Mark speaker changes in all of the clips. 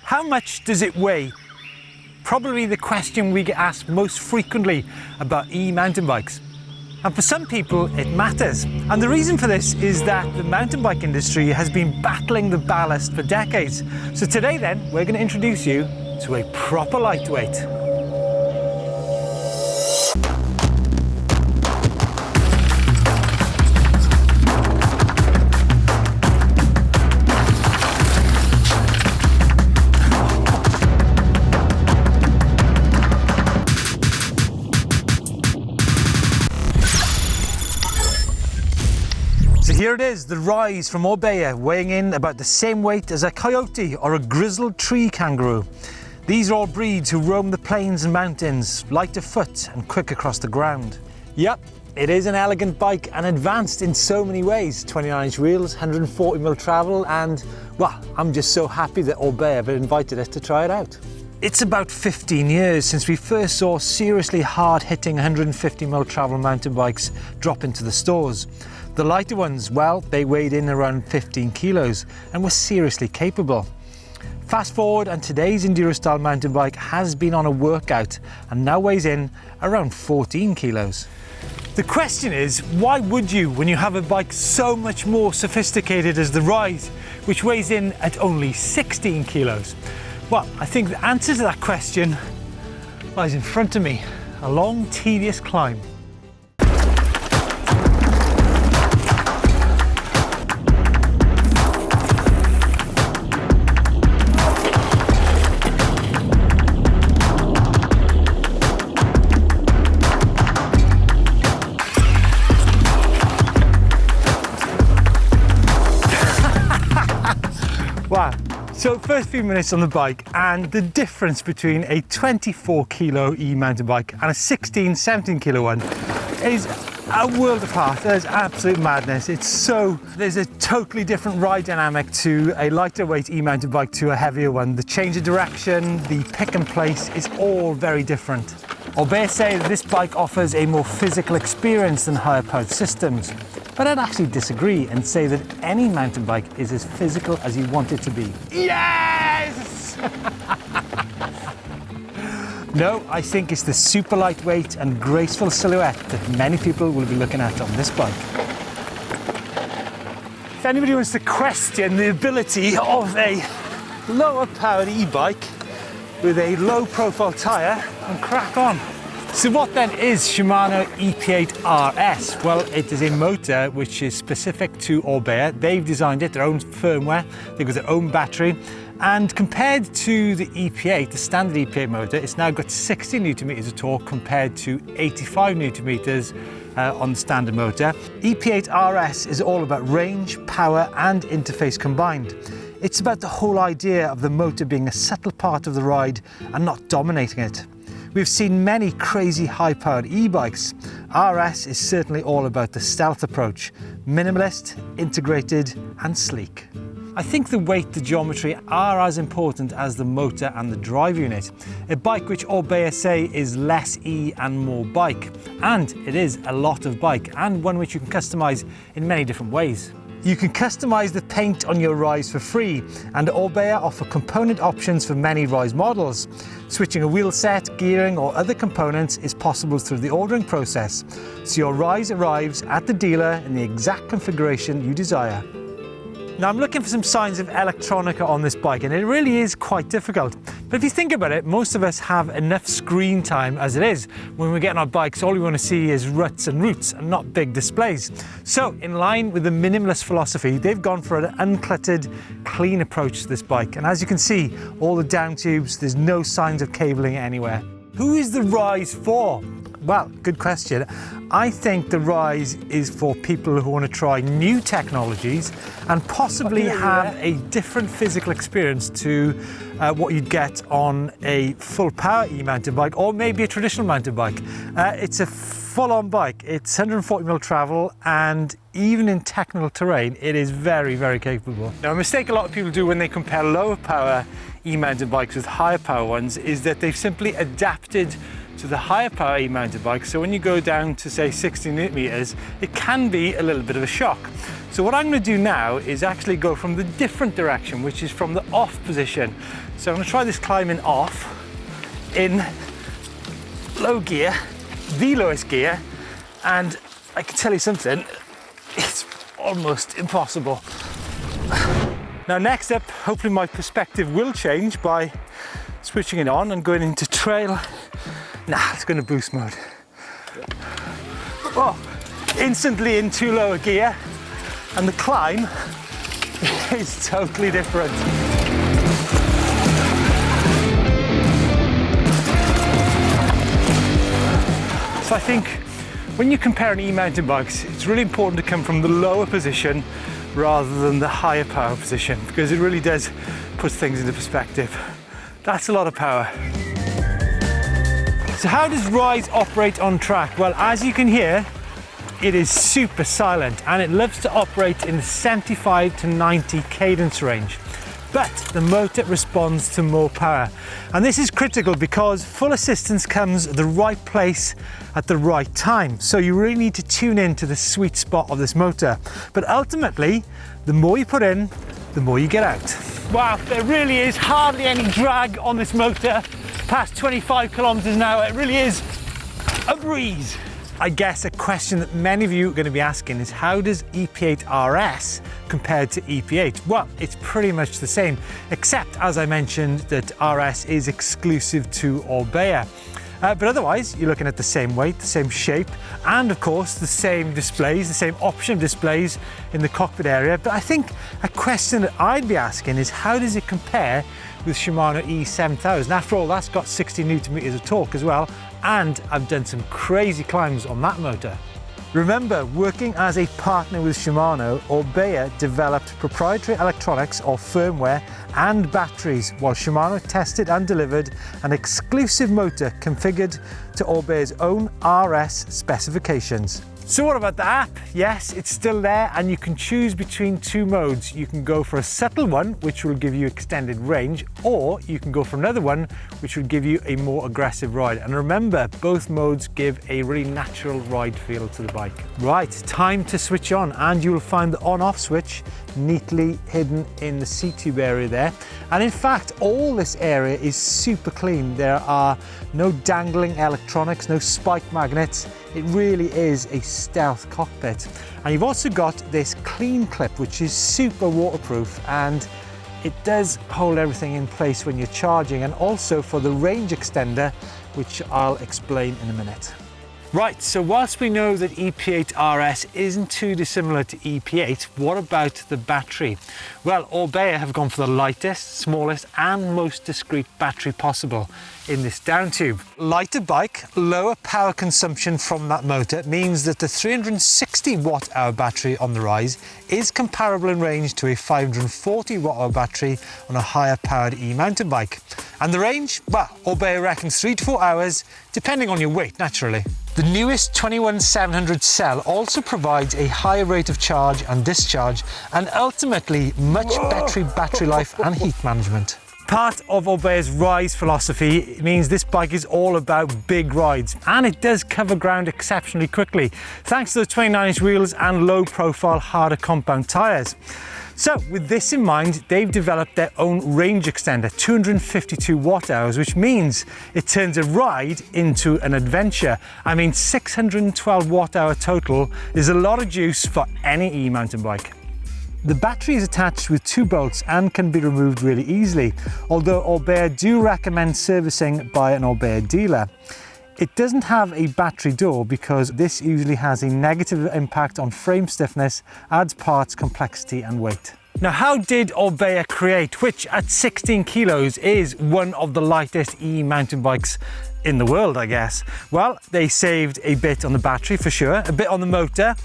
Speaker 1: How much does it weigh? Probably the question we get asked most frequently about e-mountain bikes. And for some people, it matters. And the reason for this is that the mountain bike industry has been battling the ballast for decades. So today then, we're going to introduce you to a proper lightweight. So here it is, the Rise from Orbea, weighing in about the same weight as a coyote or a grizzled tree kangaroo. These are all breeds who roam the plains and mountains, light of foot and quick across the ground. Yep, it is an elegant bike and advanced in so many ways. 29-inch wheels, 140mm travel, and, well, I'm just so happy that Orbea have invited us to try it out. It's about 15 years since we first saw seriously hard-hitting 150mm travel mountain bikes drop into the stores. The lighter ones, well, they weighed in around 15 kilos and were seriously capable. Fast forward and today's enduro-style mountain bike has been on a workout and now weighs in around 14 kilos. The question is, why would you when you have a bike so much more sophisticated as the Rise, which weighs in at only 16 kilos? Well, I think the answer to that question lies in front of me, a long, tedious climb. Wow, so first few minutes on the bike, and the difference between a 24 kilo e-mountain bike and a 16, 17 kilo one is a world apart. There's absolute madness. There's a totally different ride dynamic to a lighter weight e-mountain bike to a heavier one. The change of direction, the pick and place is all very different. Orbea say that this bike offers a more physical experience than higher powered systems. But I'd actually disagree and say that any mountain bike is as physical as you want it to be. Yes! No, I think it's the super lightweight and graceful silhouette that many people will be looking at on this bike. If anybody wants to question the ability of a lower powered e-bike with a low profile tyre, then crack on. So what then is Shimano EP8 RS? Well, it is a motor which is specific to Orbea. They've designed it, their own firmware, they've got their own battery, and compared to the EP8, the standard EP8 motor, it's now got 60 Nm of torque compared to 85 Nm on the standard motor. EP8 RS is all about range, power and interface combined. It's about the whole idea of the motor being a subtle part of the ride and not dominating it. We've seen many crazy high-powered e-bikes. RS is certainly all about the stealth approach, minimalist, integrated and sleek. I think the weight, the geometry are as important as the motor and the drive unit. A bike which Orbea say is less E and more bike. And it is a lot of bike, and one which you can customize in many different ways. You can customize the paint on your Rise for free, and Orbea offer component options for many Rise models. Switching a wheel set, gearing or other components is possible through the ordering process, so your Rise arrives at the dealer in the exact configuration you desire. Now I'm looking for some signs of electronica on this bike, and it really is quite difficult. But if you think about it, most of us have enough screen time as it is. When we get on our bikes, all we want to see is ruts and roots and not big displays. So in line with the minimalist philosophy, they've gone for an uncluttered, clean approach to this bike. And as you can see, all the down tubes, there's no signs of cabling anywhere. Who is the Rise for? Well, good question. I think the Rise is for people who want to try new technologies and possibly have a different physical experience to what you'd get on a full power e-mountain bike or maybe a traditional mountain bike. It's a full-on bike. It's 140mm travel, and even in technical terrain, it is very, very capable. Now, a mistake a lot of people do when they compare lower power e-mountain bikes with higher power ones is that they've simply adapted to the higher power e-mountain bike. So when you go down to say 60 Nm, it can be a little bit of a shock. So what I'm going to do now is actually go from the different direction, which is from the off position. So I'm going to try this climbing off in low gear, the lowest gear, and I can tell you something, it's almost impossible. Now next up, hopefully my perspective will change by switching it on and going into trail. Nah, it's going to boost mode. Oh, instantly into lower gear, and the climb is totally different. So I think when you compare an e-mountain bikes, it's really important to come from the lower position rather than the higher power position, because it really does put things into perspective. That's a lot of power. So how does Rise operate on track? Well, as you can hear, it is super silent and it loves to operate in the 75 to 90 cadence range. But the motor responds to more power. And this is critical because full assistance comes at the right place at the right time. So you really need to tune in to the sweet spot of this motor. But ultimately, the more you put in, the more you get out. Wow, there really is hardly any drag on this motor. Past 25 kilometers an hour, it really is a breeze. I guess a question that many of you are going to be asking is, how does EP8 RS compare to EP8? Well, it's pretty much the same, except as I mentioned that RS is exclusive to Orbea. But otherwise, you're looking at the same weight, the same shape, and of course the same displays, the same option of displays in the cockpit area. But I think a question that I'd be asking is, how does it compare with Shimano E7000? After all, that's got 60 Newton meters of torque as well, and I've done some crazy climbs on that motor. Remember, working as a partner with Shimano, Orbea developed proprietary electronics or firmware and batteries, while Shimano tested and delivered an exclusive motor configured to Orbea's own RS specifications. So what about the app? Yes, it's still there and you can choose between two modes. You can go for a subtle one, which will give you extended range, or you can go for another one, which will give you a more aggressive ride. And remember, both modes give a really natural ride feel to the bike. Right, time to switch on, and you'll find the on-off switch neatly hidden in the seat tube area there. And in fact, all this area is super clean. There are no dangling electronics, no spike magnets. It really is a stealth cockpit. And you've also got this clean clip, which is super waterproof, and it does hold everything in place when you're charging, and also for the range extender, which I'll explain in a minute. Right, so whilst we know that EP8 RS isn't too dissimilar to EP8, what about the battery? Well, Orbea have gone for the lightest, smallest and most discreet battery possible in this down tube. Lighter bike, lower power consumption from that motor means that the 360 watt-hour battery on the Rise is comparable in range to a 540 watt-hour battery on a higher powered e-mountain bike. And the range? Well, Orbea reckons 3 to 4 hours, depending on your weight, naturally. The newest 21700 cell also provides a higher rate of charge and discharge, and ultimately much better battery life and heat management. Part of Orbea's Rise philosophy means this bike is all about big rides, and it does cover ground exceptionally quickly, thanks to the 29-inch wheels and low-profile, harder compound tyres. So with this in mind, they've developed their own range extender, 252 watt-hours, which means it turns a ride into an adventure. I mean, 612 watt-hour total is a lot of juice for any e-mountain bike. The battery is attached with 2 bolts and can be removed really easily, although Orbea do recommend servicing by an Orbea dealer. It doesn't have a battery door because this usually has a negative impact on frame stiffness, adds parts complexity and weight. Now, how did Orbea create, which at 16 kilos is one of the lightest e-mountain bikes in the world, I guess? Well, they saved a bit on the battery for sure, a bit on the motor,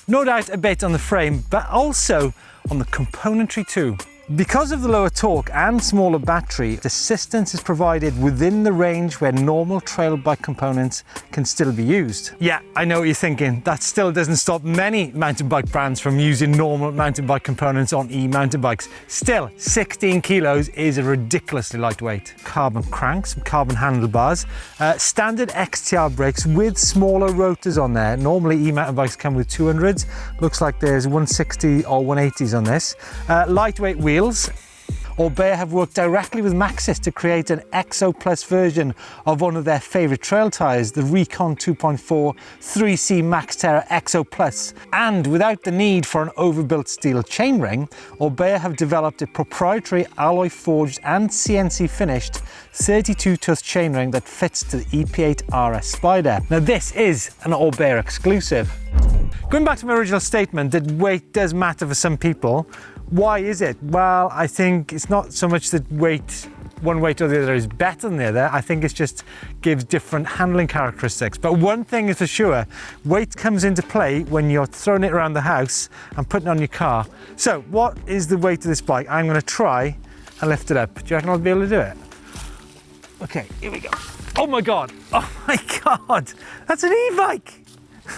Speaker 1: no doubt a bit on the frame, but also on the componentry too. Because of the lower torque and smaller battery, assistance is provided within the range where normal trail bike components can still be used. Yeah, I know what you're thinking. That still doesn't stop many mountain bike brands from using normal mountain bike components on e-mountain bikes. Still, 16 kilos is a ridiculously lightweight. Carbon cranks, carbon handlebars, standard XTR brakes with smaller rotors on there. Normally e-mountain bikes come with 200s. Looks like there's 160 or 180s on this. Lightweight wheels. Orbea have worked directly with Maxxis to create an XO Plus version of one of their favourite trail tyres, the Recon 2.4 3C Max Terra XO Plus. And without the need for an overbuilt steel chainring, Orbea have developed a proprietary alloy forged and CNC finished 32 tooth chainring that fits to the EP8 RS Spider. Now this is an Orbea exclusive. Going back to my original statement that weight does matter for some people, why is it? Well, I think it's not so much that one weight or the other is better than the other. I think it just gives different handling characteristics. But one thing is for sure, weight comes into play when you're throwing it around the house and putting it on your car. So what is the weight of this bike? I'm going to try and lift it up. Do you reckon I'll be able to do it? Okay, here we go. Oh my God. Oh my God. That's an e-bike.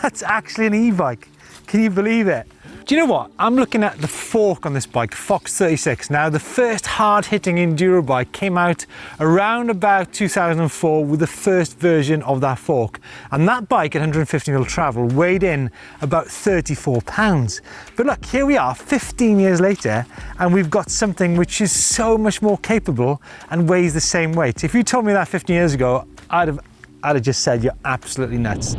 Speaker 1: That's actually an e-bike. Can you believe it? Do you know what? I'm looking at the fork on this bike, Fox 36. Now, the first hard-hitting enduro bike came out around about 2004 with the first version of that fork. And that bike at 150mm travel weighed in about 34 pounds. But look, here we are 15 years later, and we've got something which is so much more capable and weighs the same weight. If you told me that 15 years ago, I'd have just said you're absolutely nuts.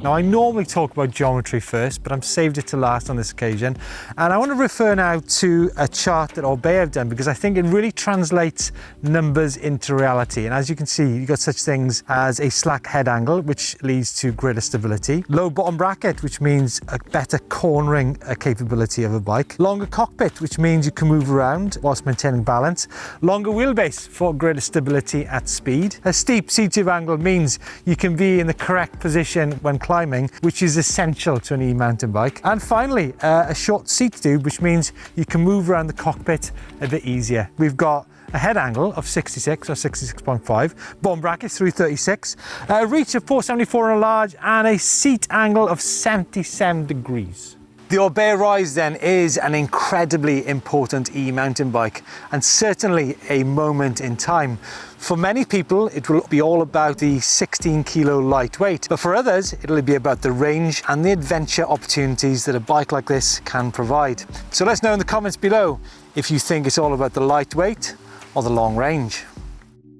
Speaker 1: Now, I normally talk about geometry first, but I've saved it to last on this occasion. And I want to refer now to a chart that Orbea have done because I think it really translates numbers into reality. And as you can see, you've got such things as a slack head angle, which leads to greater stability. Low bottom bracket, which means a better cornering capability of a bike. Longer cockpit, which means you can move around whilst maintaining balance. Longer wheelbase for greater stability at speed. A steep seat-to angle means you can be in the correct position when climbing, which is essential to an e-mountain bike. And finally, a short seat tube, which means you can move around the cockpit a bit easier. We've got a head angle of 66 or 66.5, bottom bracket 336, a reach of 474 on a large, and a seat angle of 77 degrees. The Orbea Rise then is an incredibly important e-mountain bike and certainly a moment in time. For many people, it will be all about the 16 kilo lightweight, but for others, it'll be about the range and the adventure opportunities that a bike like this can provide. So let us know in the comments below if you think it's all about the lightweight or the long range.